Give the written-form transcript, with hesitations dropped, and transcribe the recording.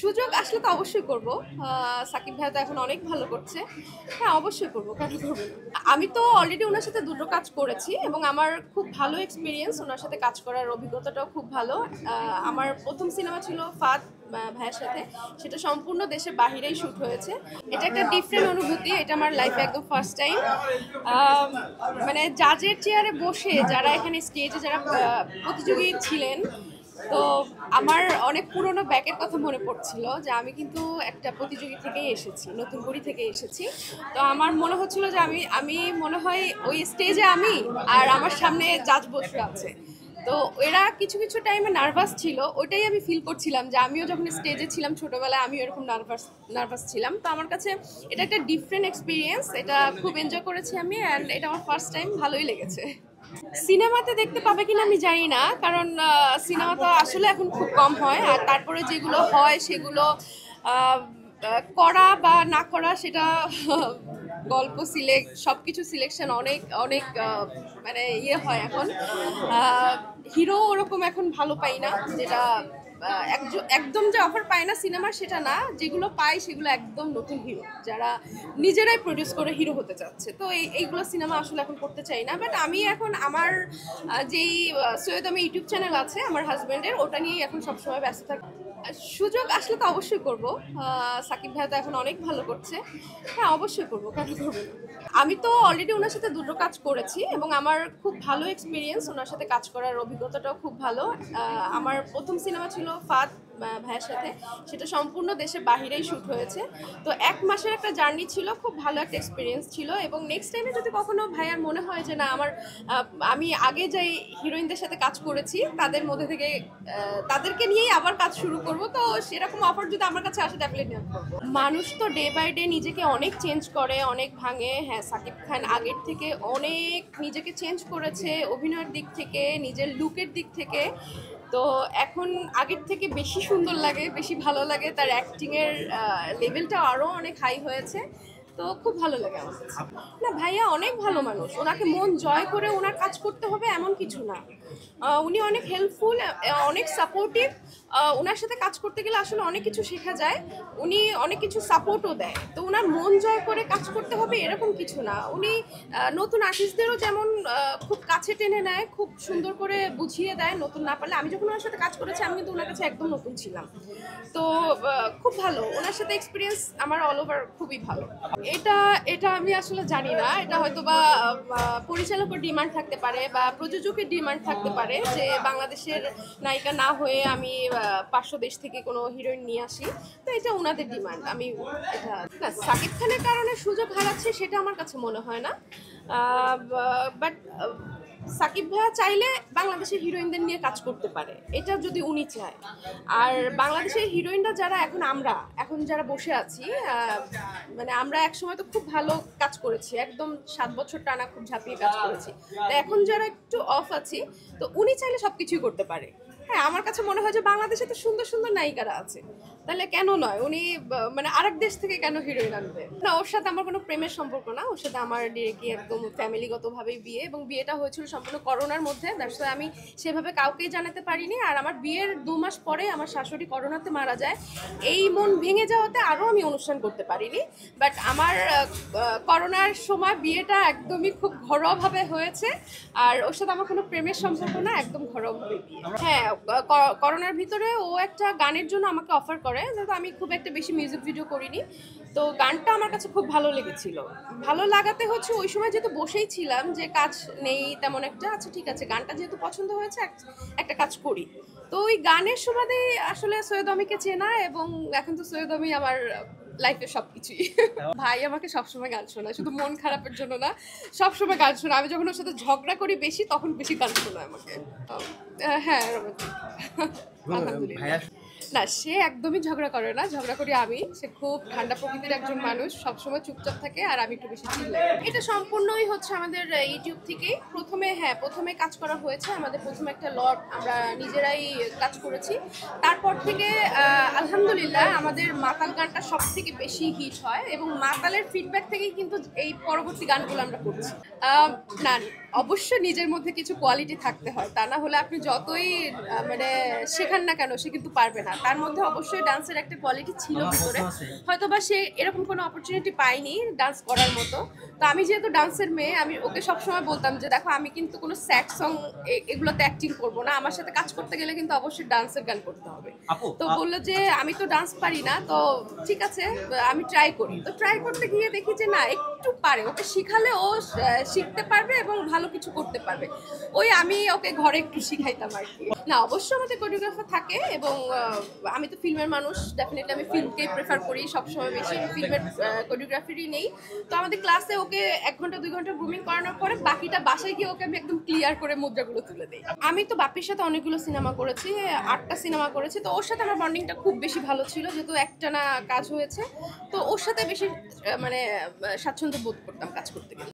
সুযোগ আসলে তো অবশ্যই করব। সাকিব ভাইয়া তো এখন অনেক ভালো করছে। হ্যাঁ, অবশ্যই করব, কেন করব না? আমি তো অলরেডি ওনার সাথে দুটো কাজ করেছি এবং আমার খুব ভালো এক্সপিরিয়েন্স, ওনার সাথে কাজ করার অভিজ্ঞতাটাও খুব ভালো। আমার প্রথম সিনেমা ছিল ফাদ ভাইয়ের সাথে, সেটা সম্পূর্ণ দেশের বাহিরেই শ্যুট হয়েছে। এটা একটা ডিফারেন্ট অনুভূতি, এটা আমার লাইফে একদম ফার্স্ট টাইম। মানে জাজের চেয়ারে বসে যারা এখানে স্টেজে যারা প্রতিযোগী ছিলেন, তো আমার অনেক পুরনো ব্যাকের কথা মনে পড়ছিল যে আমি কিন্তু একটা প্রতিযোগী থেকেই এসেছি, নতুন কড়ি থেকে এসেছি। তো আমার মনে হচ্ছিল যে আমি আমি মনে হয় ওই স্টেজে আমি আর আমার সামনে জাজ বসে আছে। তো এরা কিছু কিছু টাইমে নার্ভাস ছিল, ওইটাই আমি ফিল করছিলাম যে আমিও যখন স্টেজে ছিলাম ছোটবেলায় আমিও এরকম নার্ভাস ছিলাম। তো আমার কাছে এটা একটা ডিফারেন্ট এক্সপিরিয়েন্স, এটা খুব এনজয় করেছি আমি, অ্যান্ড এটা আমার ফার্স্ট টাইম, ভালোই লেগেছে। সিনেমাতে দেখতে পাবে কিনা আমি জানি না, কারণ সিনেমা তো আসলে এখন খুব কম হয়, আর তারপরে যেগুলো হয় সেগুলো আহ, করা বা না করা সেটা গল্প সবকিছু সিলেকশন অনেক অনেক মানে ইয়ে হয় এখন। হিরো ওরকম এখন ভালো পাই না, যেটা একদম যে অফার পায় না সিনেমার সেটা না, যেগুলো পায় সেগুলো একদম নতুন হিরো যারা নিজেরাই প্রডিউস করে হিরো হতে চাচ্ছে। তো এইগুলো সিনেমা আসলে এখন করতে চাই না। বাট আমি এখন আমার যেই সৈয়দ আমি ইউটিউব চ্যানেল আছে আমার হাজব্যান্ডের, ওটা নিয়ে এখন সবসময় ব্যস্ত থাকি। সুযোগ আসলে তো অবশ্যই করব। সাকিব ভাইয়া তো এখন অনেক ভালো করছে। হ্যাঁ, অবশ্যই করব, কেন করব না? আমি তো অলরেডি ওনার সাথে দুটো কাজ করেছি এবং আমার খুব ভালো এক্সপিরিয়েন্স, ওনার সাথে কাজ করার অভিজ্ঞতাটাও খুব ভালো। আমার প্রথম সিনেমা ছিল ফাদ ভাইয়ের সাথে, সেটা সম্পূর্ণ দেশের বাহিরেই শ্যুট হয়েছে। তো 1 মাসের একটা জার্নি ছিল, খুব ভালো একটা এক্সপিরিয়েন্স ছিল। এবং নেক্সট টাইমে যদি কখনো ভাইয়ার মনে হয় যে না আমি আগে যে হিরোইনদের সাথে কাজ করেছি তাদের মধ্যে থেকে তাদেরকে নিয়েই আবার কাজ শুরু করব, তো সেরকম অফার যদি আমার কাছে আসে ডেফিনেটলি নেওয়া করবো। মানুষ তো ডে বাই ডে নিজেকে অনেক চেঞ্জ করে, অনেক ভাঙে। হ্যাঁ, সাকিব খান আগের থেকে অনেক নিজেকে চেঞ্জ করেছে, অভিনয়ের দিক থেকে, নিজের লুকের দিক থেকে। তো এখন আগের থেকে বেশি সুন্দর লাগে, বেশি ভালো লাগে, তার অ্যাক্টিংয়ের লেভেলটা আরও অনেক হাই হয়েছে। তো খুব ভালো লাগে আমার কাছে। না, ভাইয়া অনেক ভালো মানুষ, ওনাকে মন জয় করে ওনার কাজ করতে হবে এমন কিছু না। উনি অনেক হেল্পফুল, অনেক সাপোর্টিভ। ওনার সাথে কাজ করতে গেলে আসলে অনেক কিছু শেখা যায়, উনি অনেক কিছু সাপোর্টও দেয়। তো ওনার মন জয় করে কাজ করতে হবে এরকম কিছু না। উনি নতুন আর্টিস্টদেরও যেমন খুব কাছে টেনে নেয়, খুব সুন্দর করে বুঝিয়ে দেয় নতুন না পারলে। আমি যখন ওনার সাথে কাজ করেছি আমি কিন্তু ওনার কাছে একদম নতুন ছিলাম। তো খুব ভালো, ওনার সাথে এক্সপিরিয়েন্স আমার অল ওভার খুবই ভালো। এটা এটা আমি আসলে জানি না, এটা হয়তো বা পরিচালকের ডিমান্ড থাকতে পারে বা প্রযোজকের ডিমান্ড থাকতে পারে যে বাংলাদেশের নায়িকা না হয়ে আমি পার্শ্ব দেশ থেকে কোনো হিরোইন নিয়ে আসি। তো এটা ওনাদের ডিমান্ড। আমি এটা না, সাকিব খানের কারণে সুযোগ হারাচ্ছে সেটা আমার কাছে মনে হয় না। বাট সাকিব ভাইয়া চাইলে বাংলাদেশের হিরোইনদের নিয়ে কাজ করতে পারে, এটা যদি উনি চায়। আর বাংলাদেশের হিরোইনরা যারা এখন যারা বসে আছি, মানে আমরা একসময় তো খুব ভালো কাজ করেছি, একদম 7 বছর টানা খুব ঝাঁপিয়ে কাজ করেছি। তো এখন যারা একটু অফ আছি, তো উনি চাইলে সবকিছুই করতে পারে। হ্যাঁ, আমার কাছে মনে হয় যে বাংলাদেশে তো সুন্দর সুন্দর নায়িকারা আছে, তাহলে কেন নয় উনি মানে আরেক দেশ থেকে কেন হিরোইন আনবে না? ওর সাথে আমার কোনো প্রেমের সম্পর্ক না, ওর সাথে আমার ডিরেক্টলি একদম ফ্যামিলিগতভাবেই বিয়ে, এবং বিয়েটা হয়েছিল সম্পূর্ণ করোনার মধ্যে। দ্যাটস ওয়াই আমি সেভাবে কাউকেই জানাতে পারিনি। আর আমার বিয়ের 2 মাস পরে আমার শাশুড়ি করোনাতে মারা যায়। এই মন ভেঙে যাওয়াতে আরও আমি অনুষ্ঠান করতে পারিনি। বাট আমার করোনার সময় বিয়েটা একদমই খুব ঘরোয়াভাবে হয়েছে। আর ওর সাথে আমার কোনো প্রেমের সম্পর্ক না, একদম ঘরোয়াভাবে বিয়ে। হ্যাঁ, করোনার ভিতরে ও একটা গানের জন্য আমাকে অফার করে, যেহেতু আমি খুব একটা বেশি মিউজিক ভিডিও করিনি। তো গানটা আমার কাছে খুব ভালো লেগেছিল। ভালো লাগাতে হচ্ছে ওই সময় যেহেতু বসেই ছিলাম, যে কাজ নেই তেমন একটা, আচ্ছা ঠিক আছে গানটা যেহেতু পছন্দ হয়েছে একটা কাজ করি। তো ওই গানের সুবাদেই আসলে সৈয়দ আমিকে চেনা, এবং এখন তো সৈয়দ আমি আমার লাইফের সবকিছুই। ভাই আমাকে সবসময় গান শোনায়, শুধু মন খারাপের জন্য না, সবসময় গান শোনায়। আমি যখন ওর সাথে ঝগড়া করি বেশি, তখন বেশি গান শোনায় আমাকে। হ্যাঁ, আলহামদুলিল্লাহ। না, সে একদমই ঝগড়া করে না, ঝগড়া করি আমি। সে খুব ঠান্ডা প্রকৃতির একজন মানুষ, সবসময় চুপচাপ থাকে, আর আমি একটু বেশি চিল্লাই। এটা সম্পূর্ণই হচ্ছে আমাদের ইউটিউব থেকেই। প্রথমে কাজ করা হয়েছে আমাদের, প্রথমে একটা লট আমরা নিজেরাই কাজ করেছি। তারপর থেকে আলহামদুলিল্লাহ আমাদের মাতাল গানটা সব থেকে বেশি হিট হয়, এবং মাতালের ফিডব্যাক থেকেই কিন্তু এই পরবর্তী গানগুলো আমরা করছি। না, অবশ্যই নিজের মধ্যে কিছু কোয়ালিটি থাকতে হয়, তা না হলে আপনি যতই মানে শেখান না কেন সে কিন্তু পারবে না। তার মধ্যে অবশ্যই ডান্সের একটা কোয়ালিটি ছিল ভিতরে, হয়তো বা সে এরকম কোনো অপরচুনিটি পায়নি ডান্স করার মতো। তো আমি যেহেতু ডান্সের মেয়ে, আমি ওকে সবসময় বলতাম যে দেখো আমি কিন্তু কোনো স্যাড সং এগুলোতে অ্যাক্টিং করবো না, আমার সাথে কাজ করতে গেলে কিন্তু অবশ্যই ডান্সের গান করতে হবে। তো বললো যে আমি তো ডান্স পারি না, তো ঠিক আছে আমি ট্রাই করি। তো ট্রাই করতে গিয়ে দেখি যে না, একটু পারে, ওকে শিখালে ও শিখতে পারবে এবং ভালো কিছু করতে পারবে। ওই আমি ওকে ঘরে একটু শিখাইতাম আর কি। না, অবশ্যই আমাদের কোরিওগ্রাফার থাকে, এবং আমি তো ফিল্মের মানুষ, ডেফিনেটলি আমি ফিল্মকেই প্রেফার করি সবসময় বেশি, ফিল্মের কোরিওগ্রাফারই নেই। তো আমাদের ক্লাসে ওকে 1 ঘন্টা 2 ঘন্টা গ্রুমিং করানোর পরে বাকিটা বাসায় গিয়ে ওকে আমি একদম ক্লিয়ার করে মুদ্রাগুলো তুলে দিই। আমি তো বাপির সাথে অনেকগুলো সিনেমা করেছি, 8টা সিনেমা করেছি। তো ওর সাথে আমার বন্ডিংটা খুব বেশি ভালো ছিল, যেহেতু একটানা কাজ হয়েছে। তো ওর সাথে বেশি মানে স্বাচ্ছন্দ্য বোধ করতাম কাজ করতে গেলে।